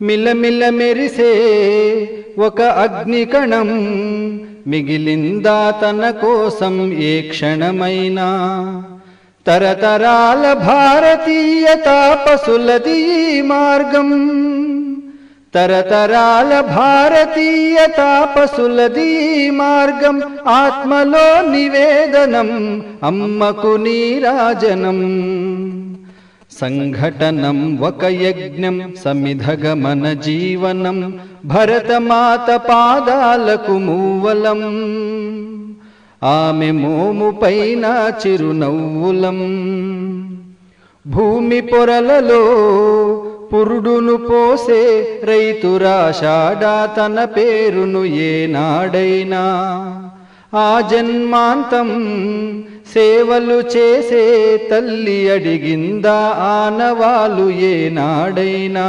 మిలమిల మెరిసే ఒక అగ్నికణం మిగిలిందా తన కోసం ఏ క్షణమైనా. తరతరాల భారతీయ తాపసులది ఈ మార్గం, తరతరాల భారతీయ తాపసులది ఈ మార్గం. ఆత్మలో నివేదనం అమ్మకు నీరాజనం. సంఘటనం ఒక యజ్ఞం సమిధగమన జీవనం. భరతమాత పాదాలకు మూవలం, ఆమె మోముపైన చిరునవ్వులం. భూమి పొరలలో పురుడును పోసే రైతురాషాఢా తన పేరును ఏనాడైనా. ఆ జన్మాంతం సేవలు చేసే తల్లి అడిగిందా ఆనవాలు ఏనాడైనా.